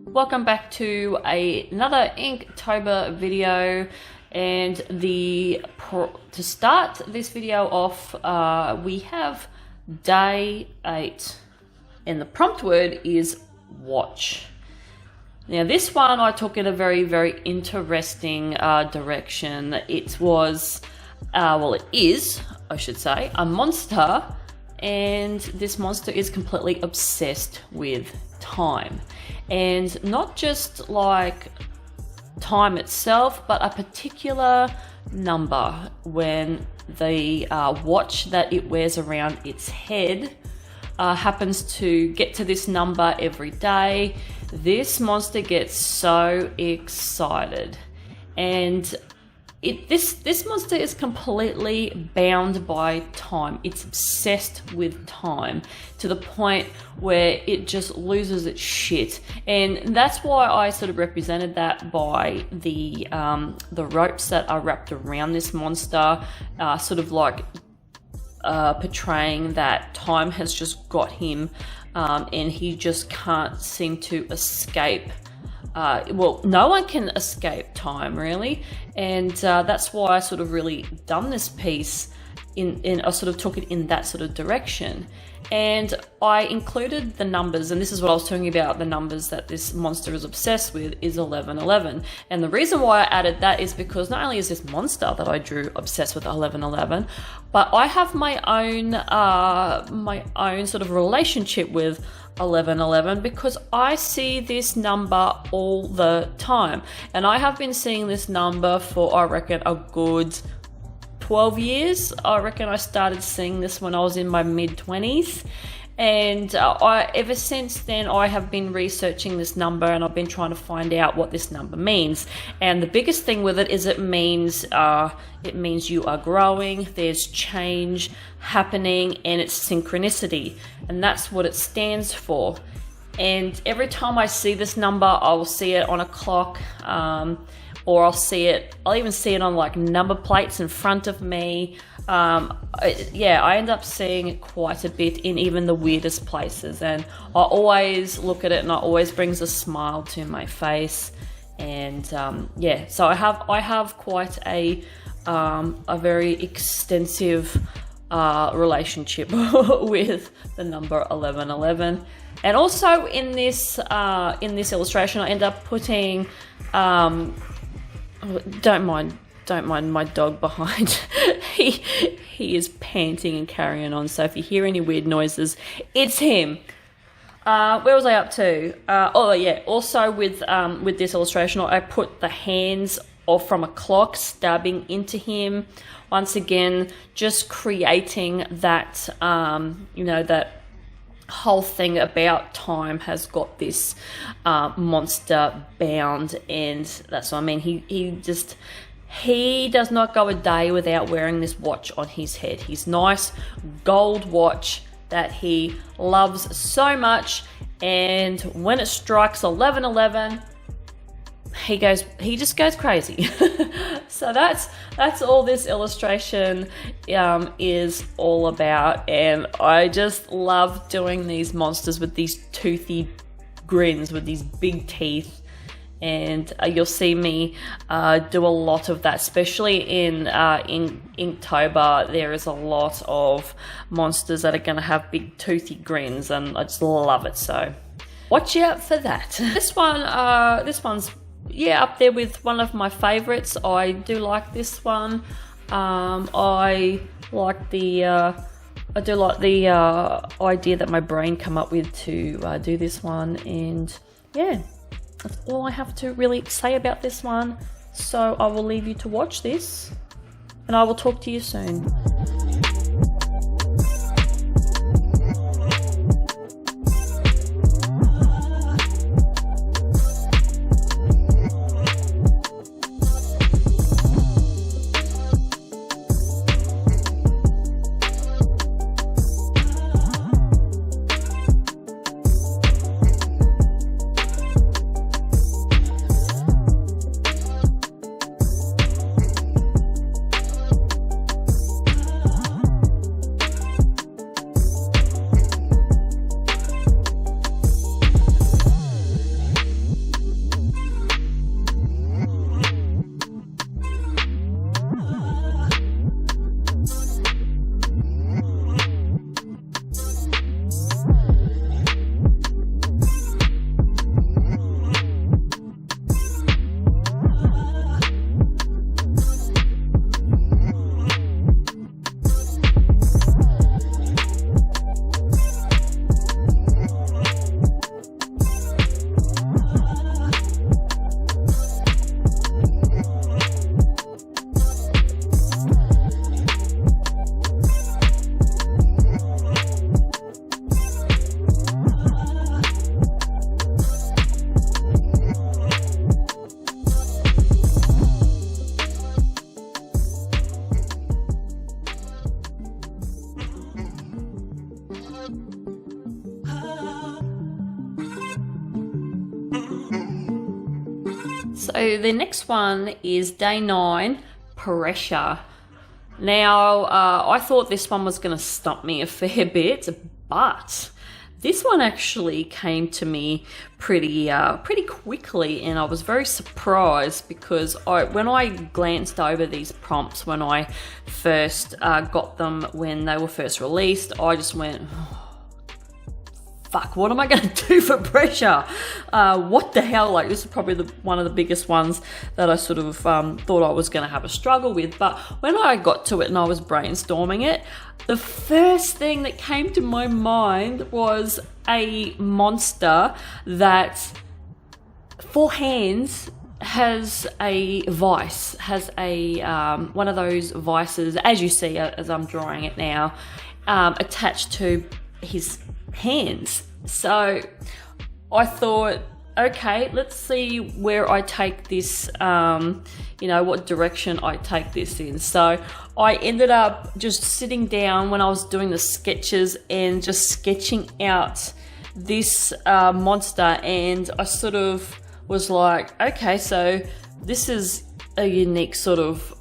Welcome back to another Inktober video, and to start this video off, we have day 8, and the prompt word is watch. Now this one I took in a very interesting direction. It was, well, it is, I should say, a monster, and this monster is completely obsessed with time. And not just like time itself, but a particular number. When the watch that it wears around its head happens to get to this number every day, this monster gets so excited. And this monster is completely bound by time. It's obsessed with time to the point where it just loses its shit. And that's why I sort of represented that by the ropes that are wrapped around this monster, sort of like portraying that time has just got him, and he just can't seem to escape. Well, no one can escape time, really, and that's why I sort of really done this piece I sort of took it in that sort of direction. And I included the numbers, and this is what I was talking about, the numbers that this monster is obsessed with is 1111. And the reason why I added that is because not only is this monster that I drew obsessed with 1111, but I have my own sort of relationship with 1111, because I see this number all the time, and I have been seeing this number for, I reckon, a good 12 years. I reckon I started seeing this when I was in my mid-20s, and ever since then I have been researching this number, and I've been trying to find out what this number means. And the biggest thing with it is it means you are growing, there's change happening, and it's synchronicity, and that's what it stands for. And every time I see this number, I will see it on a clock, or I'll even see it on like number plates in front of me. Yeah, I end up seeing it quite a bit in even the weirdest places, and I always look at it and it always brings a smile to my face. And yeah, so I have quite a very extensive relationship with the number 1111. And also in this illustration, I end up putting don't mind my dog behind. he is panting and carrying on, so if you hear any weird noises, it's him. Where was I up to? Oh yeah, also with this illustration, I put the hands off from a clock stabbing into him. Once again, just creating that that whole thing about time has got this monster bound, and that's what I mean. He does not go a day without wearing this watch on his head, his nice gold watch that he loves so much. And when it strikes 1111, he just goes crazy. So that's all this illustration is all about, and I just love doing these monsters with these toothy grins, with these big teeth. And you'll see me do a lot of that, especially in Inktober. There is a lot of monsters that are going to have big toothy grins, and I just love it. So watch out for that. This one's up there with one of my favorites. I do like this one. I like the idea that my brain come up with to do this one, and yeah, that's all I have to really say about this one. So I will leave you to watch this, and I will talk to you soon. So the next one is day 9, pressure. Now, I thought this one was going to stump me a fair bit, but this one actually came to me pretty quickly, and I was very surprised because when I glanced over these prompts when I first got them when they were first released, I just went, fuck, what am I going to do for pressure? What the hell? Like, this is probably one of the biggest ones that I sort of thought I was going to have a struggle with. But when I got to it and I was brainstorming it, the first thing that came to my mind was a monster that, for hands, has a vice, has a one of those vices, as you see as I'm drawing it now, attached to his hands. So I thought, okay, let's see where I take this, what direction I take this in. So I ended up just sitting down when I was doing the sketches and just sketching out this monster, and I sort of was like, okay, so this is a unique sort of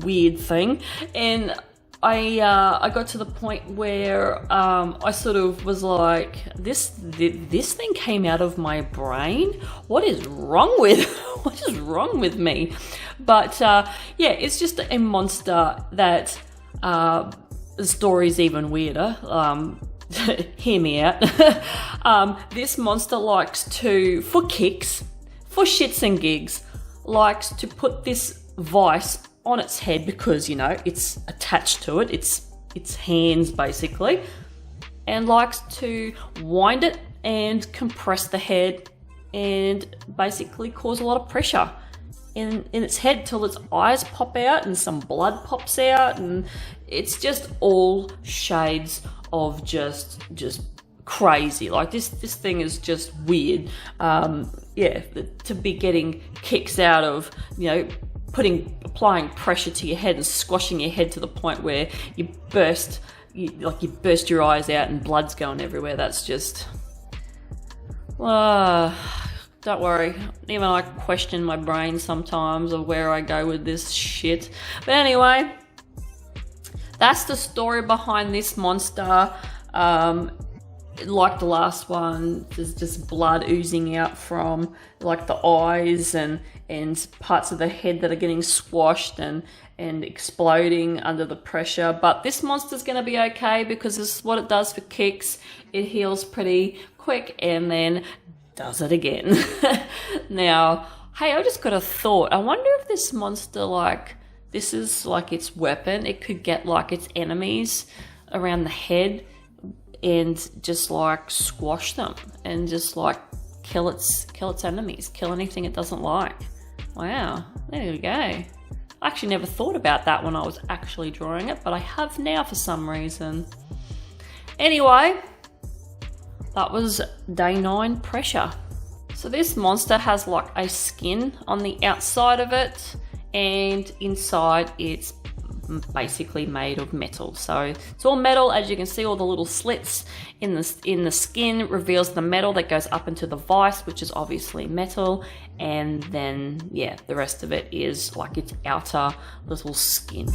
weird thing. And I got to the point where I sort of was like, this thing came out of my brain. What is wrong with me? But yeah, it's just a monster that the story's even weirder. Hear me out. This monster likes to, for kicks, for shits and gigs, likes to put this vice on its head because, it's attached to it, its hands basically, and likes to wind it and compress the head and basically cause a lot of pressure in its head till its eyes pop out and some blood pops out, and it's just all shades of just crazy. Like this thing is just weird. To be getting kicks out of, applying pressure to your head and squashing your head to the point where you burst your eyes out and blood's going everywhere. That's just, don't worry. Even I question my brain sometimes of where I go with this shit. But anyway, that's the story behind this monster. Like the last one, there's just blood oozing out from like the eyes and parts of the head that are getting squashed and exploding under the pressure. But this monster's going to be okay because this is what it does for kicks. It heals pretty quick and then does it again. Now, hey, I just got a thought. I wonder if this monster, this is like its weapon. It could get like its enemies around the head and just squash them and just kill its enemies, kill anything it doesn't like. Wow, there we go. I actually never thought about that when I was actually drawing it, but I have now for some reason. Anyway, that was day 9, pressure. So this monster has like a skin on the outside of it, and inside it's basically made of metal. So it's all metal, as you can see. All the little slits in the skin reveals the metal that goes up into the vise, which is obviously metal, and then the rest of it is like its outer little skin.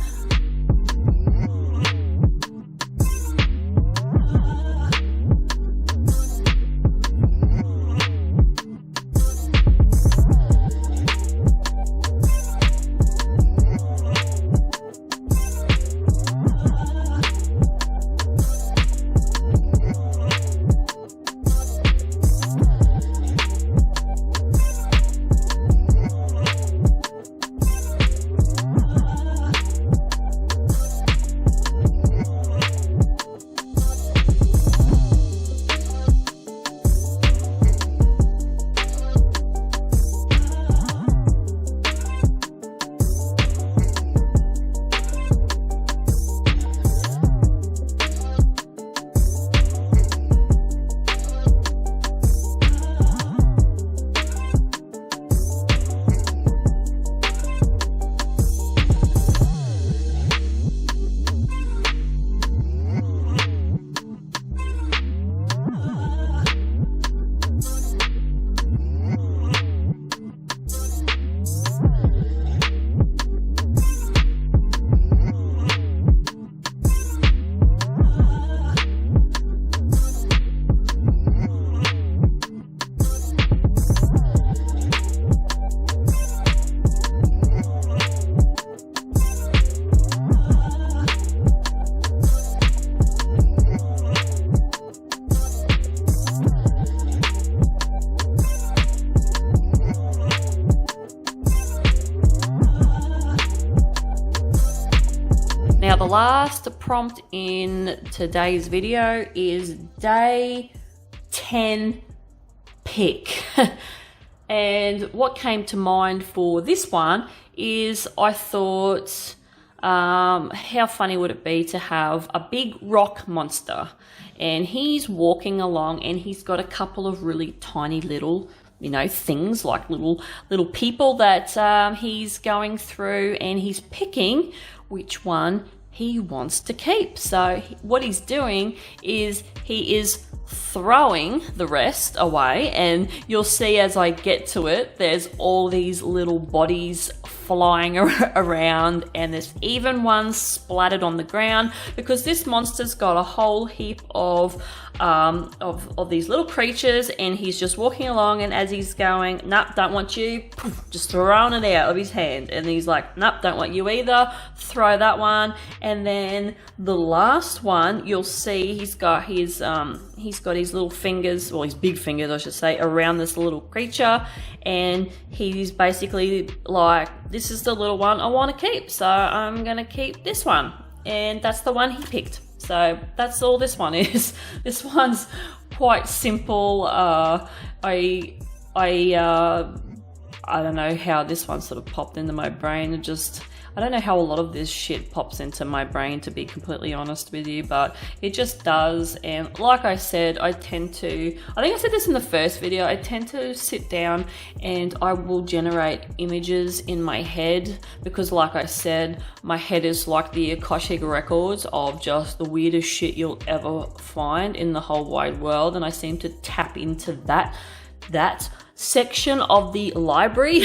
last prompt in today's video is day 10 pick. And what came to mind for this one is I thought, how funny would it be to have a big rock monster, and he's walking along and he's got a couple of really tiny little, you know, things like little people that he's going through, and he's picking which one he wants to keep. So what he's doing is he is throwing the rest away, and you'll see as I get to it, there's all these little bodies flying around, and there's even one splattered on the ground because this monster's got a whole heap of these little creatures, and he's just walking along, and as he's going, nope, don't want you, poof, just throwing it out of his hand, and he's like, nope, don't want you either, throw that one. And then the last one, you'll see he's got his little fingers, well, his big fingers I should say, around this little creature, and he's basically like, this is the little one I want to keep, so I'm gonna keep this one. And that's the one he picked. So that's all this one is. This one's quite simple. I don't know how this one sort of popped into my brain. I don't know how a lot of this shit pops into my brain, to be completely honest with you, but it just does. And like I said, I think I said this in the first video, I tend to sit down and I will generate images in my head, because like I said, my head is like the Akashic records of just the weirdest shit you'll ever find in the whole wide world, and I seem to tap into that section of the library.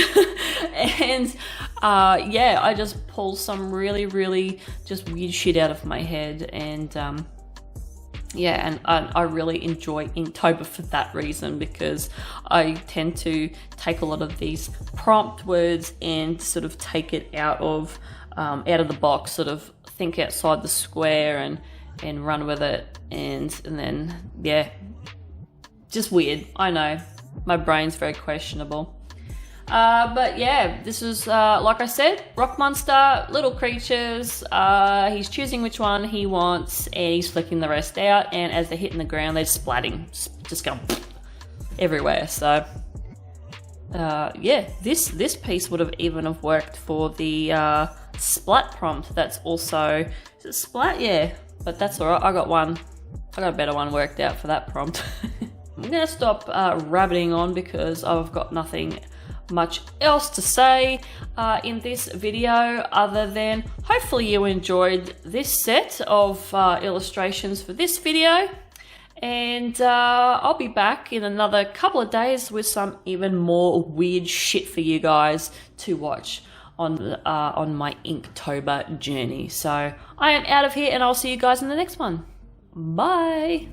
And yeah, I just pull some really just weird shit out of my head, and yeah, and I really enjoy Inktober for that reason, because I tend to take a lot of these prompt words and sort of take it out of the box, sort of think outside the square and run with it, and then yeah, just weird. I know my brain's very questionable. But yeah, this is, like I said, rock monster, little creatures. He's choosing which one he wants, and he's flicking the rest out, and as they're hitting the ground, they're splatting, just going everywhere. So yeah, this piece would have even have worked for the splat prompt. That's also, is it splat? Yeah, but that's alright. I got a better one worked out for that prompt. I'm gonna stop rabbiting on because I've got nothing much else to say in this video, other than hopefully you enjoyed this set of illustrations for this video, and I'll be back in another couple of days with some even more weird shit for you guys to watch on my Inktober journey. So I am out of here, and I'll see you guys in the next one. Bye.